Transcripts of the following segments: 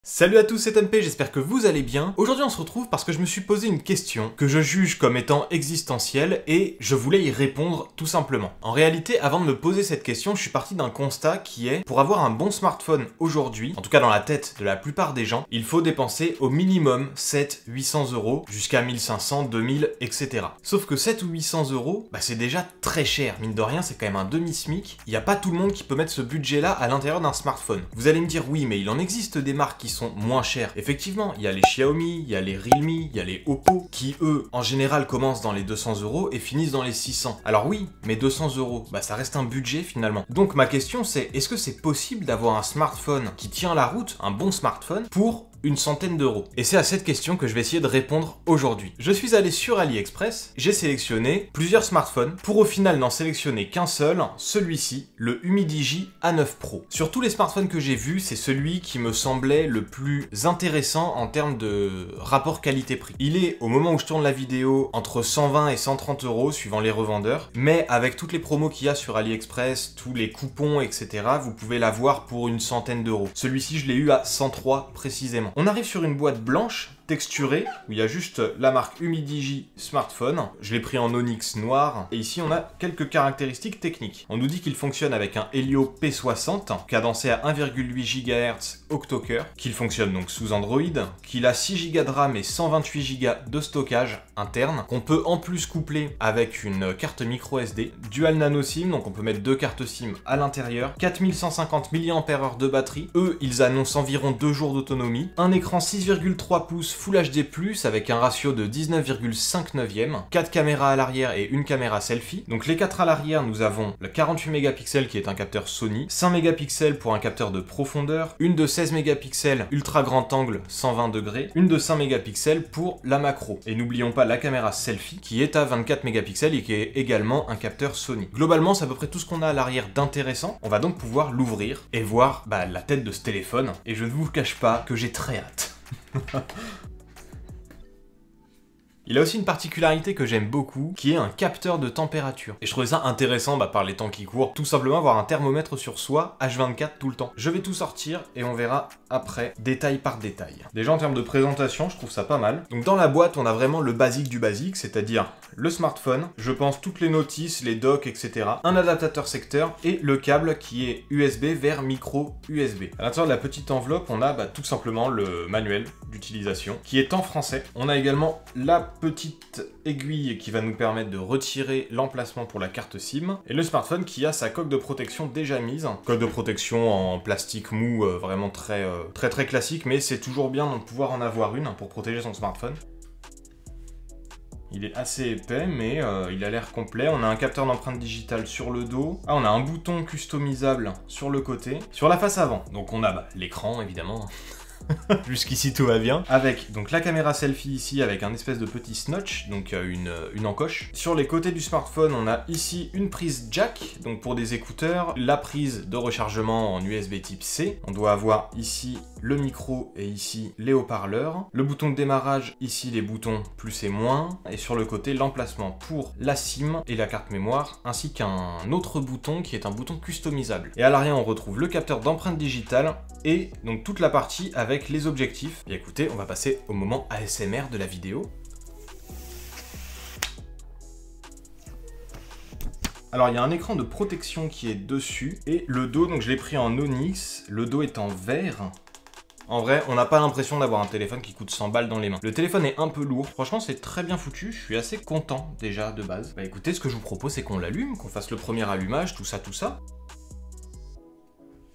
Salut à tous, c'est MP, j'espère que vous allez bien. Aujourd'hui on se retrouve parce que je me suis posé une question que je juge comme étant existentielle et je voulais y répondre tout simplement. En réalité, avant de me poser cette question, je suis parti d'un constat qui est, pour avoir un bon smartphone aujourd'hui, en tout cas dans la tête de la plupart des gens, il faut dépenser au minimum 700-800 euros jusqu'à 1500, 2000, etc. Sauf que 7 ou 800 euros, c'est déjà très cher. Mine de rien, c'est quand même un demi-smic. Il n'y a pas tout le monde qui peut mettre ce budget-là à l'intérieur d'un smartphone. Vous allez me dire, oui, mais il en existe des marques qui sont moins chers. Effectivement, il y a les Xiaomi, il y a les Realme, il y a les Oppo, qui eux, en général, commencent dans les 200 euros et finissent dans les 600. Alors oui, mais 200 euros, ça reste un budget finalement. Donc ma question c'est, est-ce que c'est possible d'avoir un smartphone qui tient la route, un bon smartphone, pour une centaine d'euros? Et c'est à cette question que je vais essayer de répondre aujourd'hui. Je suis allé sur AliExpress, j'ai sélectionné plusieurs smartphones, pour au final n'en sélectionner qu'un seul, celui-ci, le Humidigi A9 Pro. Sur tous les smartphones que j'ai vus, c'est celui qui me semblait le plus intéressant en termes de rapport qualité-prix. Il est, au moment où je tourne la vidéo, entre 120 et 130 euros suivant les revendeurs, mais avec toutes les promos qu'il y a sur AliExpress, tous les coupons, etc., vous pouvez l'avoir pour une centaine d'euros. Celui-ci, je l'ai eu à 103 précisément. On arrive sur une boîte blanche, texturée, où il y a juste la marque Humidigi Smartphone. Je l'ai pris en onyx noir. Et ici, on a quelques caractéristiques techniques. On nous dit qu'il fonctionne avec un Helio P60, cadencé à 1,8 GHz octo-cœur, qu'il fonctionne donc sous Android, qu'il a 6 Go de RAM et 128 Go de stockage interne, qu'on peut en plus coupler avec une carte micro SD, dual nano SIM, donc on peut mettre deux cartes SIM à l'intérieur, 4150 mAh de batterie. Eux, ils annoncent environ 2 jours d'autonomie, un écran 6,3 pouces Full HD+, avec un ratio de 19,5/9, 4 caméras à l'arrière et une caméra selfie. Donc les 4 à l'arrière, nous avons le 48 mégapixels qui est un capteur Sony, 5 mégapixels pour un capteur de profondeur, une de 16 mégapixels ultra grand angle 120 degrés, une de 5 mégapixels pour la macro. Et n'oublions pas la caméra selfie qui est à 24 mégapixels et qui est également un capteur Sony. Globalement, c'est à peu près tout ce qu'on a à l'arrière d'intéressant. On va donc pouvoir l'ouvrir et voir la tête de ce téléphone. Et je ne vous cache pas que j'ai très hâte. Il a aussi une particularité que j'aime beaucoup, qui est un capteur de température. Et je trouvais ça intéressant par les temps qui courent, tout simplement avoir un thermomètre sur soi, H24 tout le temps. Je vais tout sortir et on verra après, détail par détail. Déjà en termes de présentation, je trouve ça pas mal. Donc dans la boîte, on a vraiment le basique du basique, c'est-à-dire le smartphone, je pense toutes les notices, les docks, etc. Un adaptateur secteur et le câble qui est USB vers micro USB. À l'intérieur de la petite enveloppe, on a tout simplement le manuel d'utilisation qui est en français. On a également la petite aiguille qui va nous permettre de retirer l'emplacement pour la carte SIM et le smartphone qui a sa coque de protection déjà mise. Coque de protection en plastique mou, vraiment très classique, mais c'est toujours bien de pouvoir en avoir une pour protéger son smartphone. Il est assez épais, mais il a l'air complet. On a un capteur d'empreinte digitale sur le dos. Ah, on a un bouton customisable sur le côté. Sur la face avant, donc on a l'écran, évidemment. Jusqu'ici tout va bien. Avec donc la caméra selfie ici avec un espèce de petit snotch, donc une encoche. Sur les côtés du smartphone, on a ici une prise jack, donc pour des écouteurs, la prise de rechargement en USB type C. On doit avoir ici le micro et ici les haut-parleurs. Le bouton de démarrage, ici les boutons plus et moins. Et sur le côté, l'emplacement pour la SIM et la carte mémoire, ainsi qu'un autre bouton qui est un bouton customisable. Et à l'arrière, on retrouve le capteur d'empreinte digitale et donc toute la partie avec les objectifs. Et écoutez, on va passer au moment ASMR de la vidéo. Alors il y a un écran de protection qui est dessus et le dos, donc je l'ai pris en onyx, le dos est en verre. En vrai, on n'a pas l'impression d'avoir un téléphone qui coûte 100 balles dans les mains. Le téléphone est un peu lourd, franchement c'est très bien foutu, je suis assez content déjà de base. Écoutez, ce que je vous propose c'est qu'on l'allume, qu'on fasse le premier allumage, tout ça.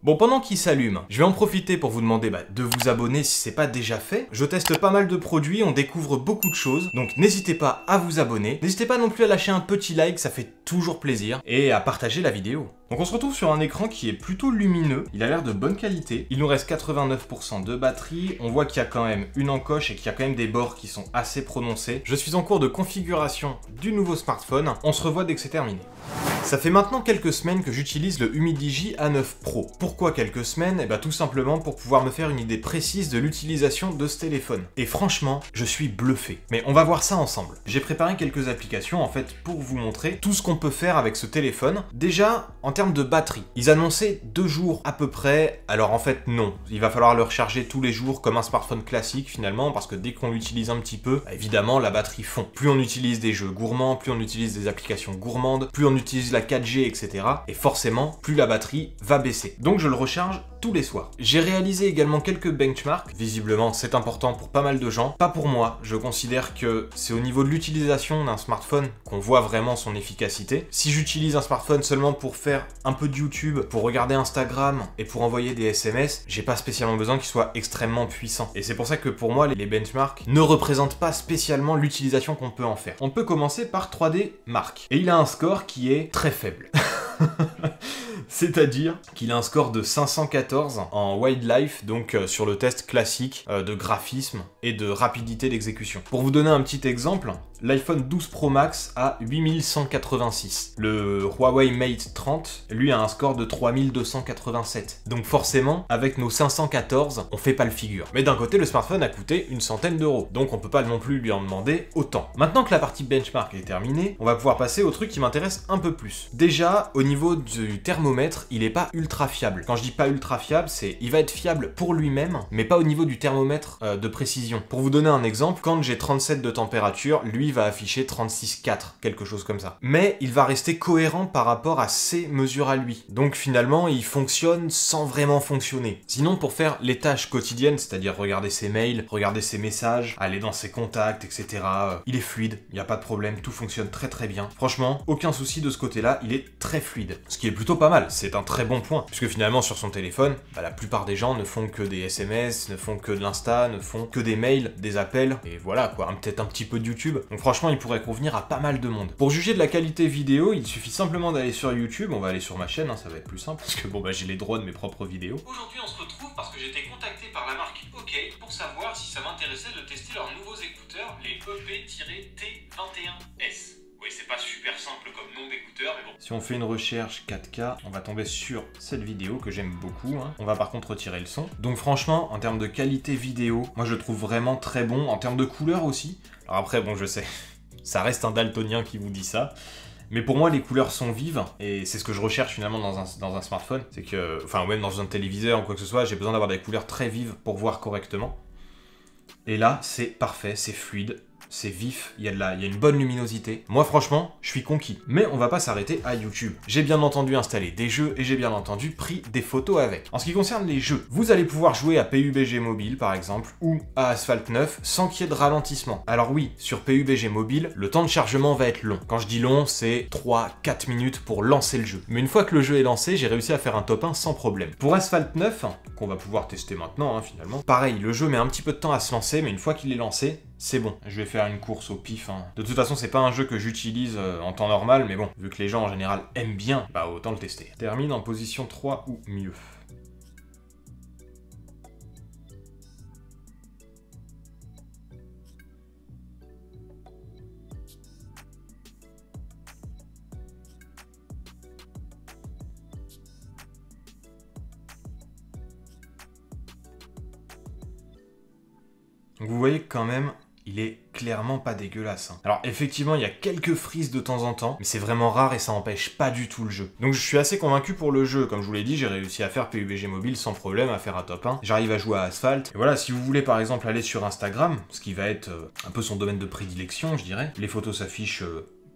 Bon, pendant qu'il s'allume, je vais en profiter pour vous demander de vous abonner si c'est pas déjà fait. Je teste pas mal de produits, on découvre beaucoup de choses, donc n'hésitez pas à vous abonner. N'hésitez pas non plus à lâcher un petit like, ça fait toujours plaisir, et à partager la vidéo. Donc on se retrouve sur un écran qui est plutôt lumineux, il a l'air de bonne qualité. Il nous reste 89% de batterie, on voit qu'il y a quand même une encoche et qu'il y a quand même des bords qui sont assez prononcés. Je suis en cours de configuration du nouveau smartphone, on se revoit dès que c'est terminé. Ça fait maintenant quelques semaines que j'utilise le Humidigi A9 Pro. Pourquoi quelques semaines? Eh bah tout simplement pour pouvoir me faire une idée précise de l'utilisation de ce téléphone. Et franchement, je suis bluffé. Mais on va voir ça ensemble. J'ai préparé quelques applications en fait pour vous montrer tout ce qu'on peut faire avec ce téléphone. Déjà, en termes de batterie, ils annonçaient 2 jours à peu près. Alors en fait non, il va falloir le recharger tous les jours comme un smartphone classique finalement, parce que dès qu'on l'utilise un petit peu, bah, évidemment la batterie fond. Plus on utilise des jeux gourmands, plus on utilise des applications gourmandes, plus on utilise la 4G, etc. Et forcément, plus la batterie va baisser. Donc je le recharge tous les soirs. J'ai réalisé également quelques benchmarks. Visiblement, c'est important pour pas mal de gens. Pas pour moi. Je considère que c'est au niveau de l'utilisation d'un smartphone qu'on voit vraiment son efficacité. Si j'utilise un smartphone seulement pour faire un peu de YouTube, pour regarder Instagram et pour envoyer des SMS, j'ai pas spécialement besoin qu'il soit extrêmement puissant. Et c'est pour ça que pour moi, les benchmarks ne représentent pas spécialement l'utilisation qu'on peut en faire. On peut commencer par 3D Mark. Et il a un score qui est très faible. C'est-à-dire qu'il a un score de 514 en wildlife, donc sur le test classique de graphisme et de rapidité d'exécution. Pour vous donner un petit exemple, l'iPhone 12 Pro Max a 8186. Le Huawei Mate 30, lui, a un score de 3287. Donc forcément, avec nos 514, on fait pas le figure. Mais d'un côté, le smartphone a coûté une centaine d'euros, donc on peut pas non plus lui en demander autant. Maintenant que la partie benchmark est terminée, on va pouvoir passer au truc qui m'intéresse un peu plus. Déjà, au niveau du thermomètre, il est pas ultra fiable. Quand je dis pas ultra fiable, c'est il va être fiable pour lui-même, mais pas au niveau du thermomètre de précision. Pour vous donner un exemple, quand j'ai 37 de température, lui va afficher 36,4, quelque chose comme ça. Mais il va rester cohérent par rapport à ses mesures à lui. Donc finalement, il fonctionne sans vraiment fonctionner. Sinon, pour faire les tâches quotidiennes, c'est-à-dire regarder ses mails, regarder ses messages, aller dans ses contacts, etc., il est fluide, il n'y a pas de problème, tout fonctionne très très bien. Franchement, aucun souci de ce côté-là, il est très fluide. Ce qui est plutôt pas mal, c'est un très bon point. Puisque finalement, sur son téléphone, bah, la plupart des gens ne font que des SMS, ne font que de l'Insta, ne font que des mails, des appels, et voilà quoi, peut-être un petit peu de YouTube. Donc franchement, il pourrait convenir à pas mal de monde. Pour juger de la qualité vidéo, il suffit simplement d'aller sur YouTube, on va aller sur ma chaîne, ça va être plus simple, parce que bon bah j'ai les droits de mes propres vidéos. Aujourd'hui on se retrouve parce que j'ai été contacté par la marque OK pour savoir si ça m'intéressait de tester leurs nouveaux écouteurs, les EP-T21S. Oui, c'est pas super simple comme nom d'écouteur, mais bon. Si on fait une recherche 4K, on va tomber sur cette vidéo que j'aime beaucoup. On va par contre retirer le son. Donc franchement, en termes de qualité vidéo, moi je le trouve vraiment très bon. En termes de couleur aussi. Alors après, bon, je sais, ça reste un daltonien qui vous dit ça. Mais pour moi, les couleurs sont vives, et c'est ce que je recherche finalement dans un smartphone. C'est que, enfin, même dans un téléviseur ou quoi que ce soit, j'ai besoin d'avoir des couleurs très vives pour voir correctement. Et là, c'est parfait, c'est fluide. C'est vif, il y a une bonne luminosité. Moi franchement, je suis conquis. Mais on va pas s'arrêter à YouTube. J'ai bien entendu installé des jeux et j'ai bien entendu pris des photos avec. En ce qui concerne les jeux, vous allez pouvoir jouer à PUBG Mobile par exemple, ou à Asphalt 9 sans qu'il y ait de ralentissement. Alors oui, sur PUBG Mobile, le temps de chargement va être long. Quand je dis long, c'est 3-4 minutes pour lancer le jeu. Mais une fois que le jeu est lancé, j'ai réussi à faire un top 1 sans problème. Pour Asphalt 9, qu'on va pouvoir tester maintenant finalement, pareil, le jeu met un petit peu de temps à se lancer, mais une fois qu'il est lancé, c'est bon, je vais faire une course au pif. De toute façon, c'est pas un jeu que j'utilise en temps normal, mais bon, vu que les gens en général aiment bien, bah autant le tester. Termine en position 3 ou mieux. Donc vous voyez quand même, il est clairement pas dégueulasse. Alors effectivement, il y a quelques frises de temps en temps, mais c'est vraiment rare et ça empêche pas du tout le jeu. Donc je suis assez convaincu pour le jeu. Comme je vous l'ai dit, j'ai réussi à faire PUBG Mobile sans problème, à faire un top 1. J'arrive à jouer à Asphalt. Et voilà, si vous voulez par exemple aller sur Instagram, ce qui va être un peu son domaine de prédilection, je dirais, les photos s'affichent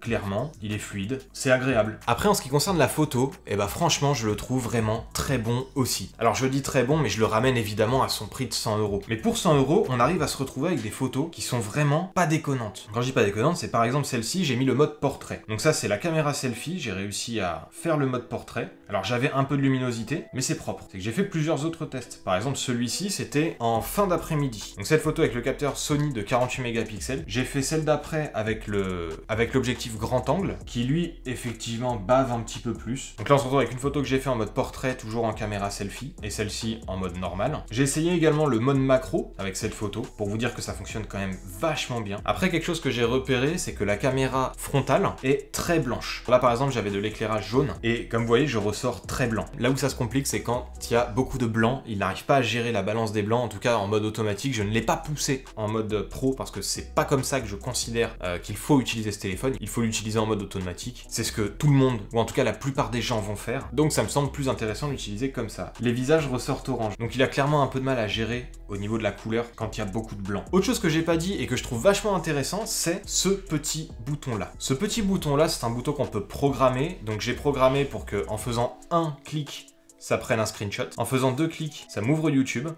clairement, il est fluide, c'est agréable. Après, en ce qui concerne la photo, eh ben franchement, je le trouve vraiment très bon aussi. Alors je dis très bon, mais je le ramène évidemment à son prix de 100 €. Mais pour 100 €, on arrive à se retrouver avec des photos qui sont vraiment pas déconnantes. Quand je dis pas déconnantes, c'est par exemple celle-ci, j'ai mis le mode portrait. Donc ça, c'est la caméra selfie, j'ai réussi à faire le mode portrait. Alors j'avais un peu de luminosité, mais c'est propre. C'est que j'ai fait plusieurs autres tests. Par exemple, celui-ci, c'était en fin d'après-midi. Donc cette photo avec le capteur Sony de 48 mégapixels. J'ai fait celle d'après avec l'objectif l'objectif grand angle, qui lui, effectivement, bave un petit peu plus. Donc là, on se retrouve avec une photo que j'ai fait en mode portrait, toujours en caméra selfie, et celle-ci en mode normal. J'ai essayé également le mode macro avec cette photo, pour vous dire que ça fonctionne quand même vachement bien. Après, quelque chose que j'ai repéré, c'est que la caméra frontale est très blanche. Là, par exemple, j'avais de l'éclairage jaune, et comme vous voyez, je ressors très blanc. Là où ça se complique, c'est quand il y a beaucoup de blanc, il n'arrive pas à gérer la balance des blancs, en tout cas en mode automatique. Je ne l'ai pas poussé en mode pro, parce que c'est pas comme ça que je considère qu'il faut utiliser ce téléphone. Il faut l'utiliser en mode automatique. C'est ce que tout le monde, ou en tout cas la plupart des gens vont faire. Donc ça me semble plus intéressant de l'utiliser comme ça. Les visages ressortent orange. Donc il a clairement un peu de mal à gérer au niveau de la couleur quand il y a beaucoup de blanc. Autre chose que j'ai pas dit et que je trouve vachement intéressant, c'est ce petit bouton là. Ce petit bouton là, c'est un bouton qu'on peut programmer. Donc j'ai programmé pour que en faisant un clic, ça prenne un screenshot. En faisant 2 clics, ça m'ouvre YouTube.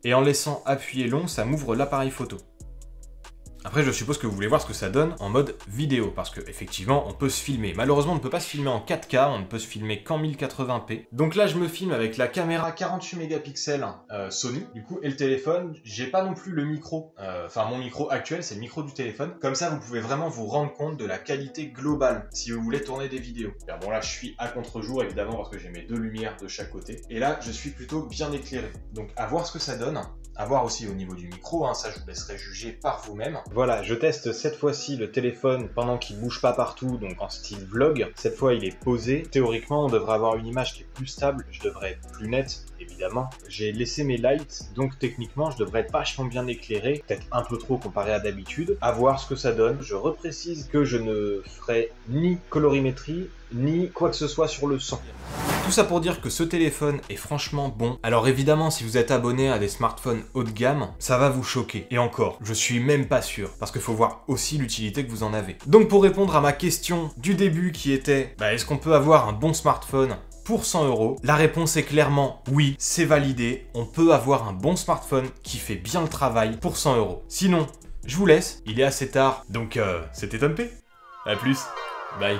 Et en laissant appuyer long, ça m'ouvre l'appareil photo. Après, je suppose que vous voulez voir ce que ça donne en mode vidéo, parce que effectivement, on peut se filmer. Malheureusement, on ne peut pas se filmer en 4K, on ne peut se filmer qu'en 1080p. Donc là, je me filme avec la caméra 48 mégapixels Sony, du coup, et le téléphone, j'ai pas non plus le micro, enfin mon micro actuel, c'est le micro du téléphone. Comme ça, vous pouvez vraiment vous rendre compte de la qualité globale si vous voulez tourner des vidéos. Alors bon, là, je suis à contre-jour, évidemment, parce que j'ai mes 2 lumières de chaque côté. Et là, je suis plutôt bien éclairé. Donc, à voir ce que ça donne. À voir aussi au niveau du micro, ça je vous laisserai juger par vous-même. Voilà, je teste cette fois-ci le téléphone pendant qu'il bouge pas partout, donc en style vlog. Cette fois, il est posé. Théoriquement, on devrait avoir une image qui est plus stable, je devrais être plus net, évidemment. J'ai laissé mes lights, donc techniquement, je devrais être vachement bien éclairé, peut-être un peu trop comparé à d'habitude. À voir ce que ça donne. Je reprécise que je ne ferai ni colorimétrie, ni quoi que ce soit sur le son. Tout ça pour dire que ce téléphone est franchement bon. Alors évidemment, si vous êtes abonné à des smartphones haut de gamme, ça va vous choquer. Et encore, je suis même pas sûr, parce qu'il faut voir aussi l'utilité que vous en avez. Donc pour répondre à ma question du début qui était, est-ce qu'on peut avoir un bon smartphone pour 100 €? La réponse est clairement oui, c'est validé. On peut avoir un bon smartphone qui fait bien le travail pour 100 €. Sinon, je vous laisse, il est assez tard, donc c'était Tom P. A plus, bye.